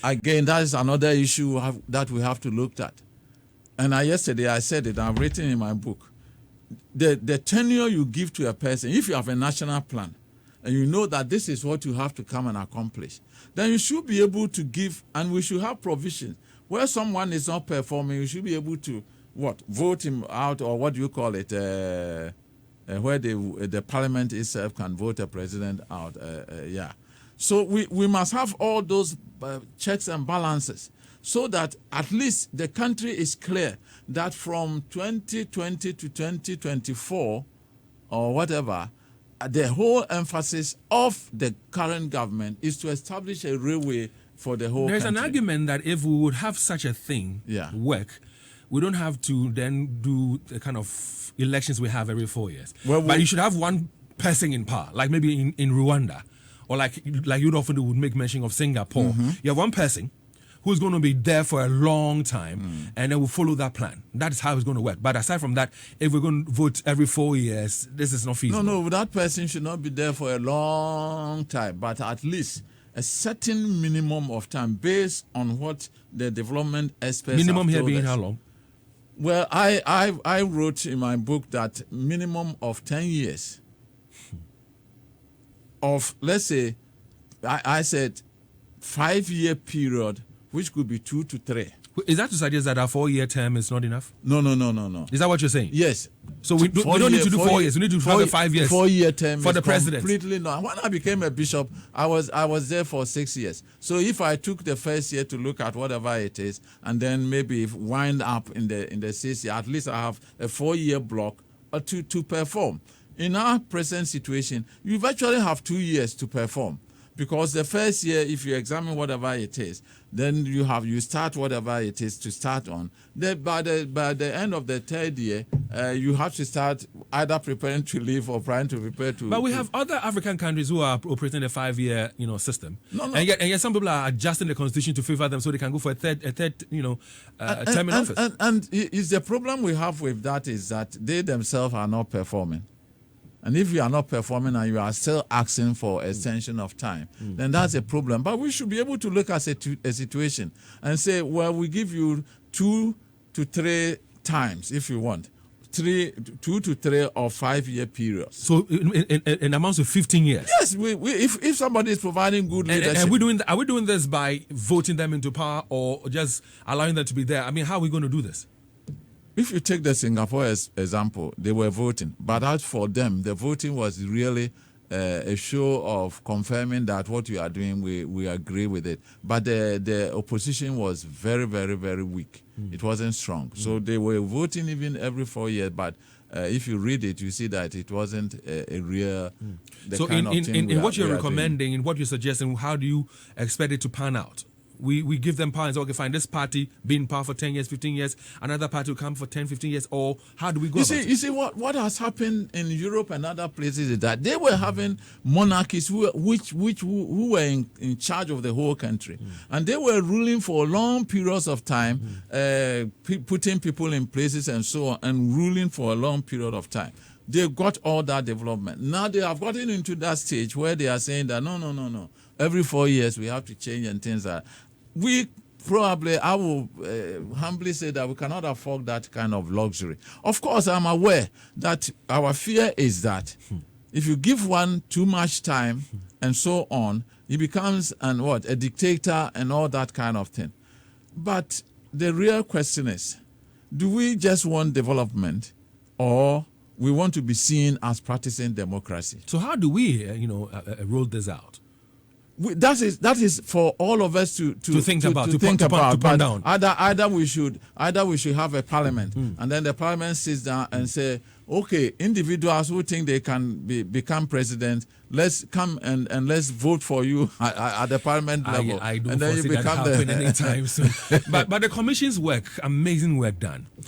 again, that is another issue that we have to look at. And yesterday I said it, I've written in my book. The tenure you give to a person, if you have a national plan, and you know that this is what you have to come and accomplish, then you should be able to give, and we should have provision. Where someone is not performing, you should be able to, vote him out, or what do you call it, where the parliament itself can vote a president out. So we must have all those checks and balances, so that at least the country is clear that from 2020 to 2024 or whatever, the whole emphasis of the current government is to establish a railway for the whole There's country. an argument that if we would have such a thing work, we don't have to then do the kind of elections we have every 4 years. But you should have one person in power, like maybe in Rwanda, or like you'd often would make mention of Singapore. Mm-hmm. You have one person who's going to be there for a long time, and then we'll follow that plan. That is how it's going to work. But aside from that, if we're going to vote every 4 years, this is not feasible. No, that person should not be there for a long time, but at least a certain minimum of time based on what the development experts minimum have here told being us. How long? Well, I wrote in my book that minimum of 10 years of, let's say, I said 5-year period, which could be 2 to 3. Is that to suggest that our 4-year term is not enough? No. Is that what you're saying? Yes. So we don't need to do 4 years. We need to have a 5 years. 4-year term for the president. Completely not. When I became a bishop, I was there for 6 years. So if I took the first year to look at whatever it is, and then maybe wind up in the 6th year, at least I have a 4-year block to perform. In our present situation, you virtually have 2 years to perform. Because the first year, if you examine whatever it is, then you start whatever it is to start on. Then by the end of the 3rd year, you have to start either preparing to leave or trying to prepare to. But we have other African countries who are operating a 5-year, system. No. And yet some people are adjusting the constitution to favor them so they can go for a third term in office. And is the problem we have with that is that they themselves are not performing. And if you are not performing and you are still asking for extension of time, then that's a problem. But we should be able to look at a situation and say, well, we give you 2 to 3 times if you want. 2 to 3 or 5-year periods. So in amounts of 15 years? Yes, if somebody is providing good leadership. And are we doing this by voting them into power or just allowing them to be there? I mean, how are we going to do this? If you take the Singapore example, they were voting. But as for them, the voting was really a show of confirming that what you are doing, we agree with it. But the opposition was very, very, very weak. It wasn't strong. So they were voting even every 4 years. But if you read it, you see that it wasn't a real So kind of thing in what you're recommending, doing. in what you're suggesting, how do you expect it to pan out? We give them power and say, okay, fine, this party being in power for 10 years, 15 years, another party will come for 10, 15 years, or how do we go about it? You see, what has happened in Europe and other places is that they were having monarchies who were in charge of the whole country. And they were ruling for long periods of time, putting people in places and so on, and ruling for a long period of time. They got all that development. Now they have gotten into that stage where they are saying that, no. Every 4 years we have to change and things like that. I will humbly say that we cannot afford that kind of luxury. Of course, I'm aware that our fear is that if you give one too much time and so on, he becomes a dictator and all that kind of thing. But the real question is, do we just want development or we want to be seen as practicing democracy? So how do we, roll this out? That is for all of us to think about, to think about. Put down. Either we should have a parliament, and then the parliament sits down and say, okay, individuals who think they can become president, let's come and let's vote for you at the parliament level. I don't and then foresee you become that happen anytime soon. But the commission's work, amazing work done. Yeah.